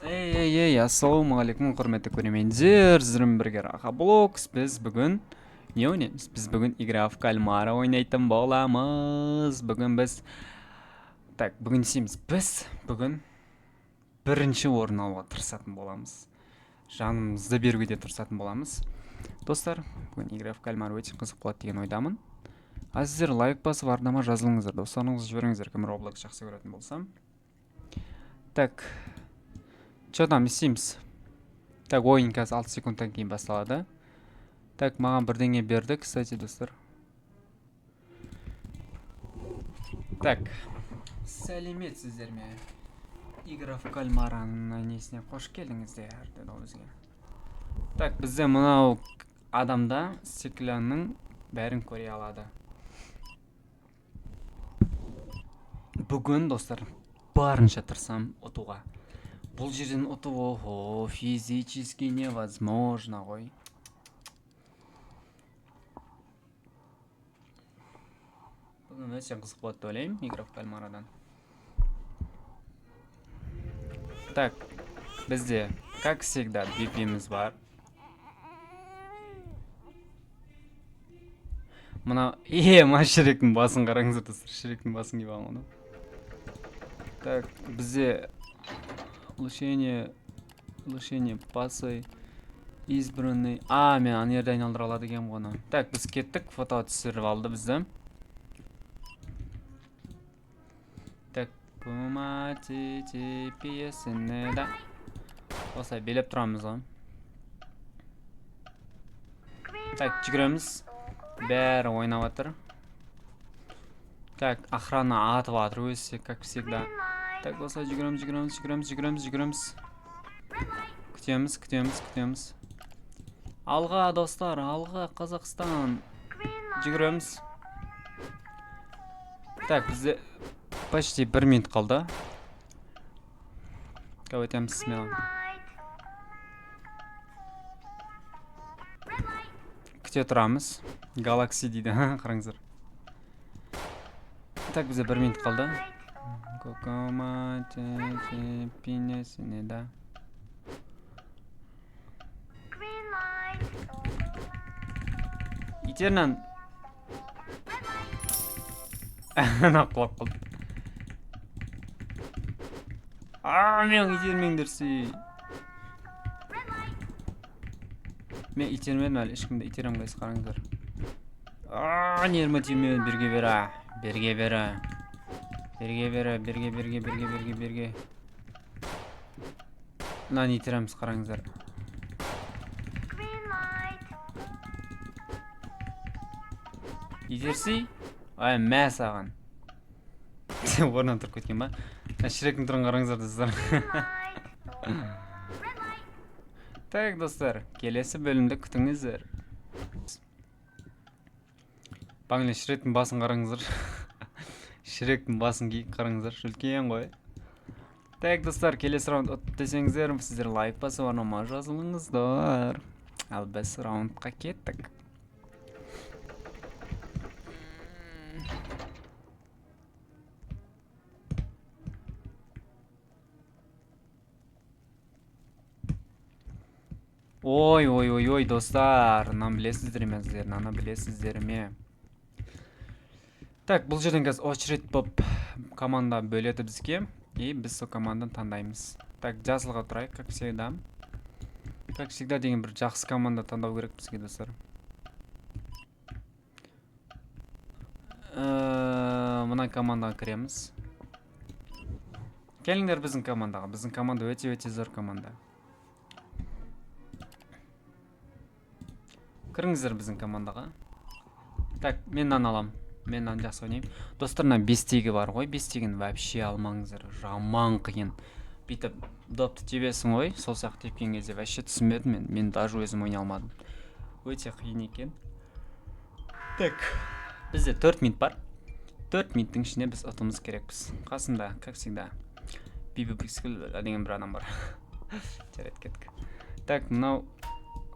Ей, ассалаумағалейкум, құрметті көрермендер, сіздермен бірге Раха Блокс. Біз бүгін не ойнаймыз? Біз бүгін игра в кальмара ойнайтын боламыз. Бүгін дейміз, біз бүгін бірінші орын алуға тырысатын боламыз. Жанымызды беруге де тырысатын боламыз. Достар, бүгін игра в кальмар өте қызық болады деген ойдамын. Сіздер лайк басып, ардама жазылыңыздар, достарыңызды жіберіңіздер, кім Roblox жақсы көретін болсам. Что там істейміз? Ойын қазір 6 секундтан кейін басталады. Маған бірдеңе берді, кстати, достар. Сәлеметсіздер ме? Игра в кальмараның несіне қош келдіңіздер, деді ол бізге. Бізде мынау адамда стеклянның бәрін көре алады. Бүгін, достар, барынша тырысам ұтуға. Бұл жерден ұту, физически невозможно ғой. Бүгін өте қызық болады деп ойлаймын, игра в кальмарадан. Бізде, как всегда, бипиміз бар. Мына, Шректің басын қараңыздар, достар, Шректің басын киіп алған. Бізде улучшение пасы избранный. Мен ана жерде айналдыра алады екенмін ғой. Біз кеттік, фото түсіріп алды бізді. Кумати пьесіне да. Осылай белеп тұрамыз ғой. Жүгіреміз. Бәрі ойнап жатыр. Охрана атып жатыр өзі, как всегда. Осылай жүгіреміз. Күтеміз. Алға, достар, алға, Қазақстан. Жүгіреміз. Бізде почти 1 минут қалды. Өтеміз, смело. Күте тұрамыз. Galaxy дейді, қараңыздар. Бізде 1 минут қалды. Кокомати пинесіне да. Итернан. Құлап қалды. Мен итермеңдерсі. Мен итермедім әлі, ешкімді итерем қайсы қараңыздар. Нермі түймедім, берге бері. Берге. Мынаны итереміз, қараңыздар. Итерсей? Мә саған. Орнан тұрып кеткен ба? Шректің тұрын қараңыздар, достар. Достар, келесі бөлімді күтіңіздер. Бағылы Шректің басын қараңыздар. Шректің басын қараңыздар, үлкен ғой. Достар, келесі раунд ұтты десеңіздер, сіздер лайк басып, ардама жазылыңыздар. Ал біз раундқа кеттік. Ой, достар, наны білесіздер ме? Бұл жерден қазір очередь боп команда бөледі бізге, біз сол командан таңдаймыз. Жасылға тұрайық, как всегда. Как всегда деген бір жақсы команда таңдау керек бізге, достар. Мына командаға кіреміз. Келіңдер біздің командаға. Біздің команда өте зор команда. Кіріңіздер біздің командаға. Мен нан алам. Мен нан жақсы ойнайым. Достарына 5-тегі бар ғой. 5-тегін вообще алмаңыздар. Жаман қиын. Бүйтіп допты тебесің ғой. Сол сияқты тепкен кезде вообще түсінбедім. Мен даже өзім ойнай алмадым. Өте қиын екен. Бізде 4 минут бар. 4 минуттың ішінде біз ұтымыз керекпіз. Қасымда, как всегда, бибі-пикскіл деген бір адам бар. Жарайды кеттік. Мынау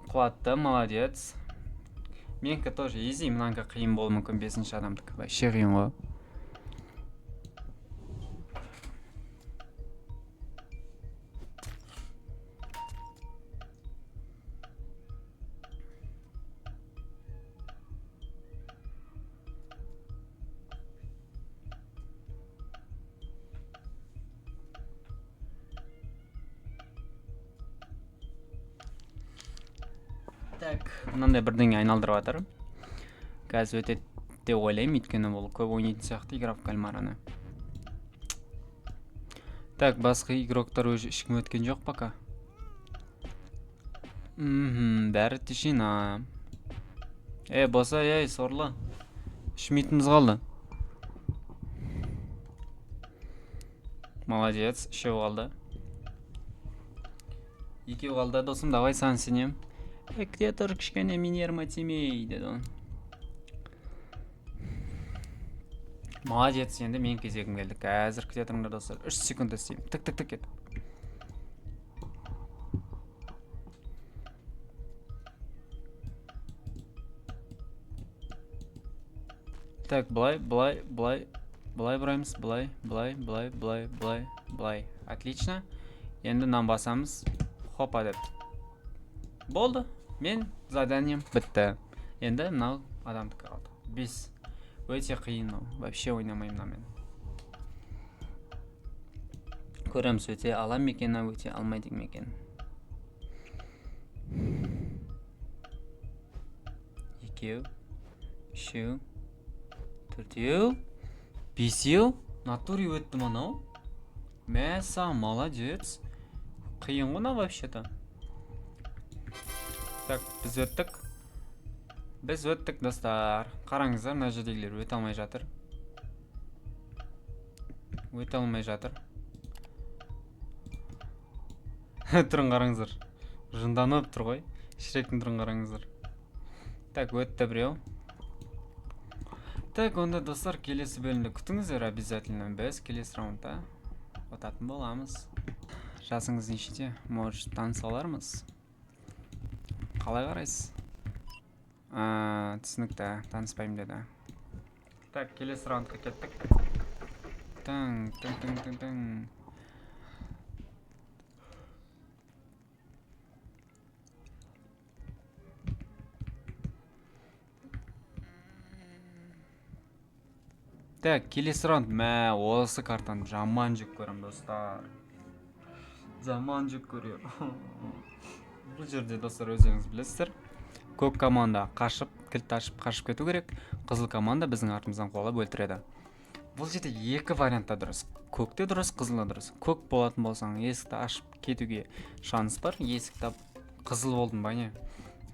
қуатты, молодец. Менікі тоже easy, мұнанға қиын болу мүмкін, 5-ші адамдікі. Вообще қиын ғой. Так, мынандай бірдеңе айналдырып жатыр. Қазір өтеді деп ойлаймын, өйткені бұл көп ойнайтын сияқты игра в кальмараны. Так, басқа игроктар уже ешкім өткен жоқ пока. Бәрі тишина. Боса, сорлы. 3 минутымыз қалды. Молодец, 3 қалды. 2 қалды, досым, давай сан сенем. Где тұр кішкене минерма тимей, деді он. Молодец, енді мен кезегім келді. Қазір күте тұрыңдар достар. 3 секунд істеймін. Тік кет. Так, былай бұраймыз. Былай. Отлично. Енді нам басамыз. Хопа деп. Болды. Мен заданием бітті. Енді мынау адамдікі қалды. 5. Өте қиын ол. Вообще ойнамаймын мен. Көреміз өте алам екен, өте алмайды екен. 2, 3, 4, 5. Натуре өтті мынау. Мәса, молодец. Қиын ғына вообще-то. Так, біз өттік достар. Қараңыздар, мына жердегілер өте алмай жатыр. Тұрын қараңыздар. Жынданып тұр ғой. Шіректің тұрын қараңыздар. Так, өтті біреу. Так, онда достар, келесі бөлімді күтіңіздер обязательно. Біз келесі раундта отатын боламыз. Жасыңыз нешеде? Может, таныса алармыз? Қалай қарайсыз? Түсінікті, таныспаймын деді. Так, келесі раундқа кеттік. Тың. Так, келесі раунд. Осы картаны жаман жүк көрем, достар. Жаман жүк көрем. Бұл жерде, достар, өзіңіз білесіздер. Көк команда кілт ашып қашып кету керек. Қызыл команда біздің артымыздан қолап өлтіреді. Бұл жерде 2 вариантта дұрыс. Көкте дұрыс, қызылда дұрыс. Көк болатын болсаң, есікті ашып кетуге шанс бар. Есікті қызыл болдың ба не?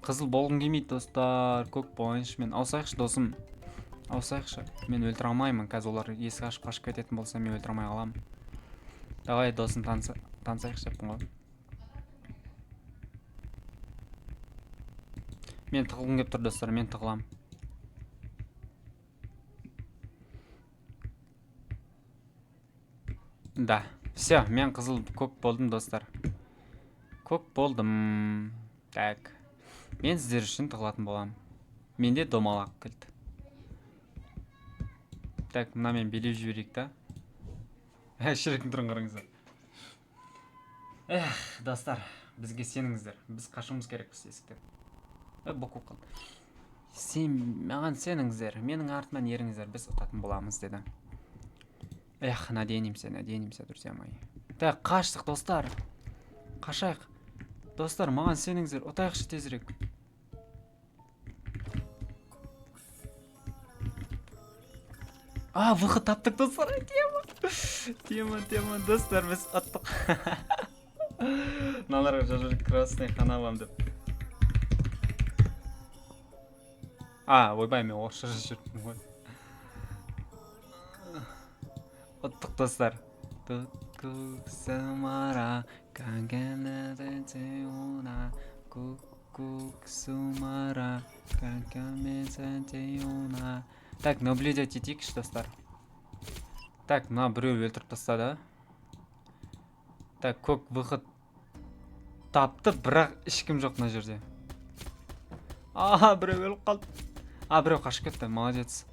Қызыл болғың келмейді, достар. Көк болайыншы, мен аусайықшы, досым. Аусайықшы. Мен өлтіре алмаймын. Қазір олар есік ашып қашып кететін болса, мен өлтіре алмай қаламын. Давай, досым, танысайықшы деппін ғой. Мен тығылғым кеп тұр, достар, мен тығылам. Да, все, мен қызыл көк болдым, достар. Көк болдым. Так, мен сіздер үшін тығылатын болам. Менде домалақ кілт. Так, мына мен билеп жіберейік та. Шіректің тұрын қараңыздар. Достар, бізге сеніңіздер. Біз қашуымыз керекпіз есіктен. Боку қалды. Маған сеніңіздер, менің артымнан еріңіздер, біз ұтатын боламыз, деді. Надеемся, друзья мои. Так, қаштық, достар. Қашайық. Достар, маған сеніңіздер, ұтайықшы тезірек. Выход таптық, достар. Тема, достар, біз ұттық. Наларға жажыр красный қанавам деп. Ойбай, мен орысша жүрдім ғой. Ұттық, достар. Көк самара, кәңгәнәді теуна, көк сумара, кәңгәмезі теуна. Так, наблюдать етейікші, достар. Так, мына біреу өлтіріп тастады. Так, көк выход тапты, бірақ ешкім жоқ мына жерде. Біреу өліп қалды. Біреу қашып кетті, молодец.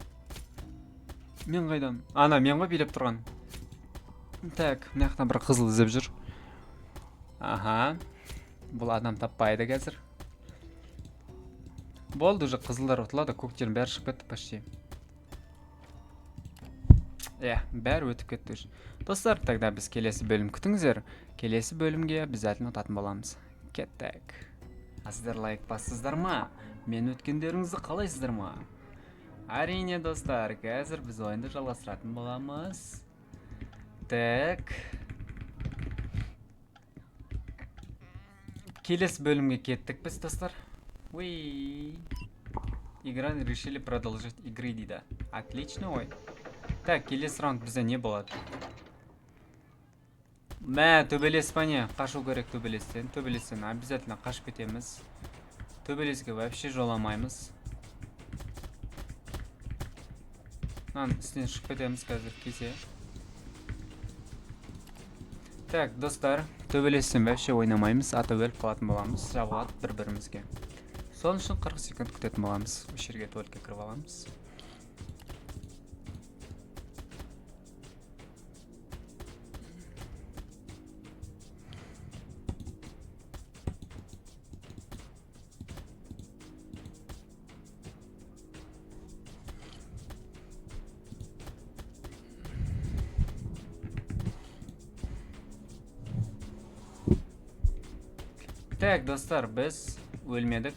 Мен қайдам? Мен ғой билеп тұрған. Так, мынаяқтан бір қызыл іздеп жүр. Бұл адам таппайды қазір. Болды, уже қызылдар ұтылады, көктерін бәрі шығып кетті почти. Бәрі өтіп кетті уже. Достар, тогда біз келесі бөлім күтіңіздер. Келесі бөлімге обязательно ұтатын боламыз. Кеттік. Сіздер лайк бассыздар ма? Мен өткендеріңізді қалайсыздар ма? Әрине достар, қазір біз ойынды жалғастыратын боламыз. Так. Келесі бөлімге кеттік біз достар. Уи. Игра решили продолжить игры дейді. Отлично ой. Так, келесі раунд бізде не болады? Мә, төбелес па не? Қашу керек төбелестен. Төбелестен обязательно қашып кетеміз. Төбелеске вообще жоламаймыз. Үстінен шығып кетеміз қазір кесе. Так, достар, төбелестен вообще ойнамаймыз. Аты өліп қалатын боламыз. Жабылады бір-бірімізге. Сол үшін 40 секунд күтетін боламыз. Осы жерге туалетке кіріп аламыз. Так, достар, біз өлмедік.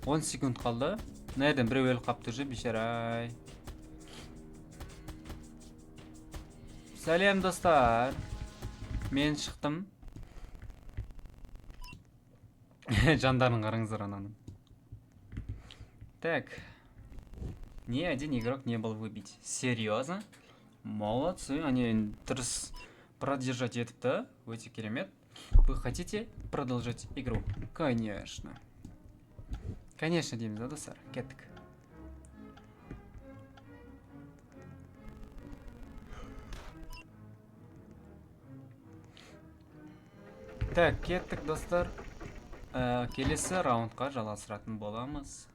10 секунд қалды. Найдан біреу өліп қапты же, бейшарай. Сәлем, достар. Мен шықтым. Жандарын қараңыздар ананың. Так. Ни один игрок не был выбить. Серьезно? Молодцы. Они дұрыс продержать етіпті. Өте керемет. Вы хотите продолжить игру? Конечно. Конечно, дейміз, да, достар? Кеттік. Так, кеттік, достар. Келесі раундқа жалғастыратын боламыз.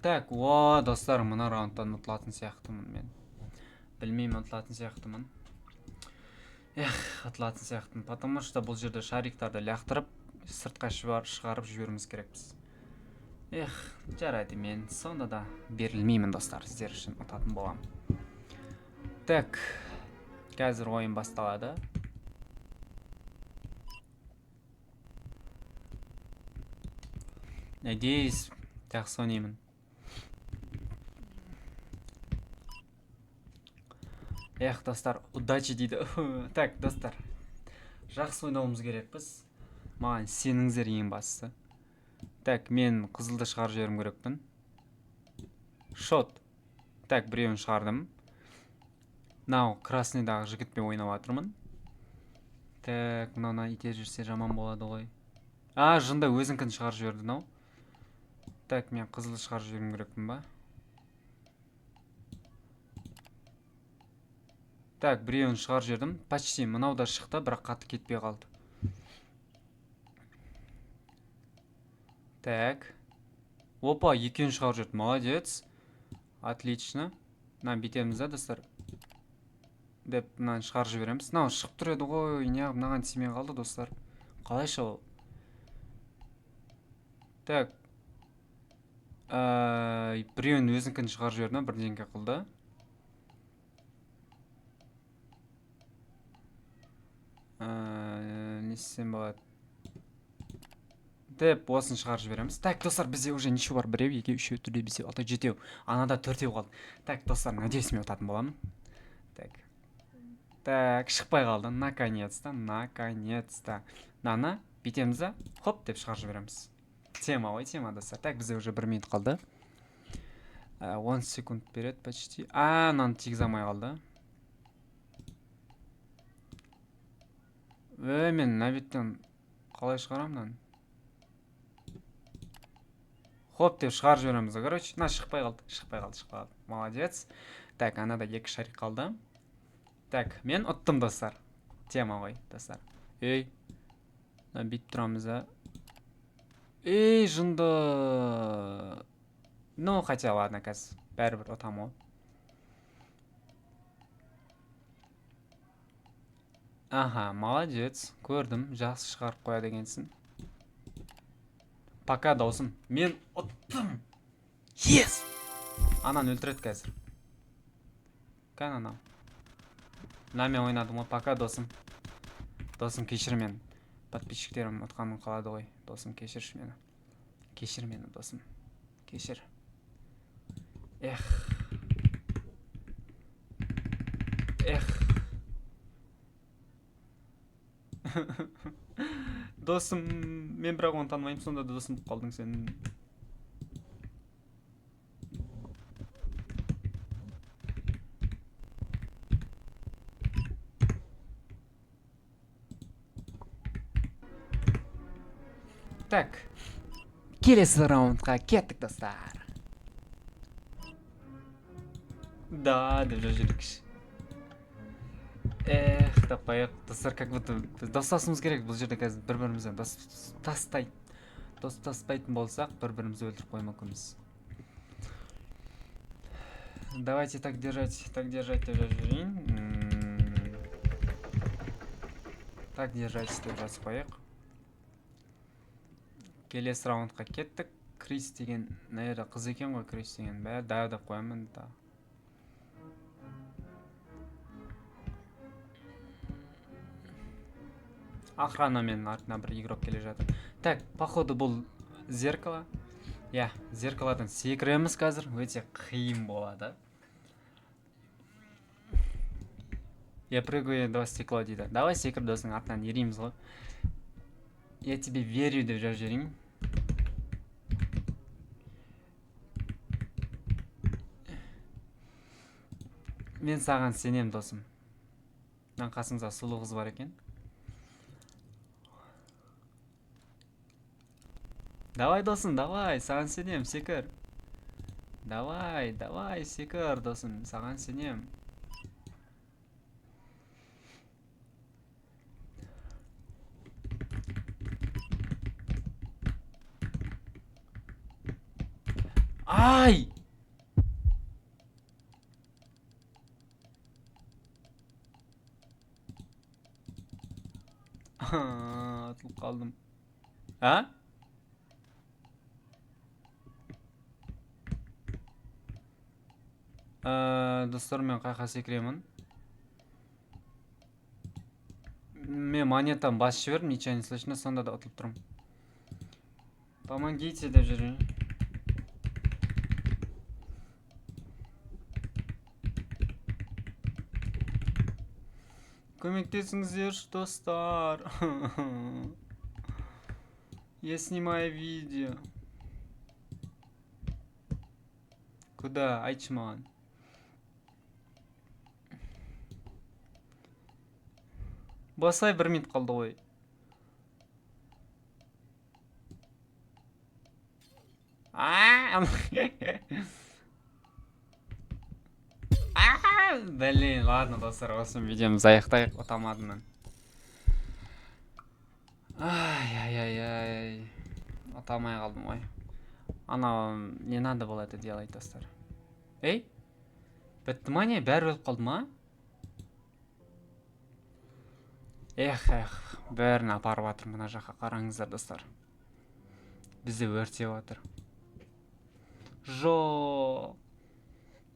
Так, достар, мына раундтан ұтылатын сияқтымын мен. Білмеймін, ұтылатын сияқтымын. Ұтылатын сияқтымын. Потому что бұл жерде шариктарды лақтырып, сыртқа шығарып жіберіміз керекпіз. Жарайды, мен сонда да берілмеймін, достар, сіздер үшін ұтатын болам. Так, қазір ойын басталады. Надеюсь, жақсы ойнаймын. Достар, удачи дейді. Так, достар, жақсы ойнауымыз керекпіз. Маған сеніңіздер ең бастысы. Так, мен қызылды шығарып жіберім керекпін. Шот. Так, біреуін шығардым. Нау, краснайдағы жігітпен ойнап жатырмын. Так, мынауына ите жүрсе жаман болады ғой. Жында өзіңкін шығарып жіберді, нау. Так, мен қызылды шығарып жіберім керекпін ба? Так, біреуін шығарып жібердім. Почти мынау да шықты, бірақ қатты кетпей қалды. Так. Опа, екеуін шығарып жіберді. Молодец. Отлично. Битеміз, да, достар. Деп, мынаны шығарып жібереміз. Мынау шығып тұр еді ғой. Неғып мынаған тимей қалды, достар. Қалайша ол? Так. Біреуін өзіңкін шығарып жіберді, бірдеңке қылды. Не істесем болады? Деп, осын шығарып жібереміз. Так, достар, бізде уже неше бар? Біреу, екеу, үшеу, төртеу, бесеу, алтау, жетеу. Анада төртеу қалды. Так, достар, надеюсь, мен ұтатын боламын. Так, шықпай қалды. Наконец-то, наконец-то. Наны битеміз, хоп, деп шығарып жібереміз. Тема ғой, тема, достар. Так, бізде уже 1 минут қалды. 10 секунд береді почти. Наны тигізе алмай қалды. Мен нәбеттен қалай шығарам наны? Хоп деп шығарып жібереміз. Короче, шықпай қалды. Молодец. Так, анада 2 шарик қалды. Так, мен ұттым, достар. Тема ғой, достар. Бит тұрамыз, да. Жынды. Ну, хотя ладно, қазір. Бәрібір ұтам ғой. Молодец. Көрдім, жақсы шығарып қояды екенсің. Пока, досым. Мен ұттым. Yes! Ананы өлтіреді қазір. кәне анау. Мына мен ойнадым ғой, пока досым. Досым кешір мені. Подписчиктерім ұтқаным қалады ғой. Досым кешірші мені. Кешір мені досым. Кешір. Эх. Досым, мен бірақ оны танымаймын, сонда да досым қалдың сен. Так. Келесі раундқа кеттік, достар. Да, деп жүрдікші. Тапайық, достар, как будто біз достасымыз керек. Бұл жерде қазір бір-бірімізден достаспайтын болсақ, бір-бірімізді өлтіріп қоймақпыз. Давайте так держать деп жүрейін. Так держать деп жазып қояйық. Келесі раундқа кеттік. Крис деген, наверное, қыз екен ғой, Крис деген. Бәрі дайы деп қоямын да. Охрана менің артына бір игрок келе жатыр. Так, походу бұл зеркало. Я, зеркаладан секіреміз қазір. Өте қиын болады. Я прыгаю до стекла дейді. Давай секір досың артынан ериміз ғой. Я тебе верю деп жазып жіберейін. Мен саған сенем, досым. Мен қасыңызда сұлу қыз бар екен. Давай, досым, давай, саған сенем, секір. Давай, секір, досым, саған сенем. Ай! Атылып қалдым. А? Достар, мен қайқа секіремін. Мен монетам басып жібердім, ничего не слышно, сонда да ұтылып тұрмын. Помогите деп жүрейін. Көмектесіңіздерші, достар. Я снимаю видео. Куда? Айтшы маған. Басай 1 минут қалды ғой. Блин, ладно, достар, осы видеомыз аяқтайық, ұтамадым мен. Ай. Ұтамай қалдым ғой. Ана, не надо было это делать, достар. Эй? Бітті ма не? Бәрі өліп қалды ма? Эх, бәрін апарып атыр мына жаққа, қараңыздар, достар. Бізді өртеп атыр. Жоқ.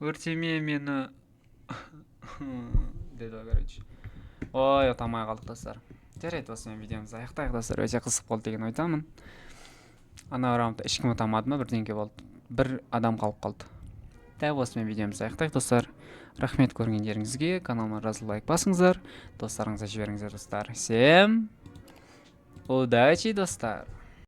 Өртеме мені. Деді, короче. Ой, ұтамай қалдық, достар. Жарайды, осымен видеомызды аяқтайық, достар. Өте қызық болды деген ойдамын. Ана раундта ешкім ұтамады ма? Бірдеңке болды. Бір адам қалып қалды. Дәл осымен видеомызды аяқтайық, достар. Рахмет көргендеріңізге. Каналыма жазылып лайк басыңыздар. Достарыңызға жіберіңіздер, достар. Всем удачи, достар.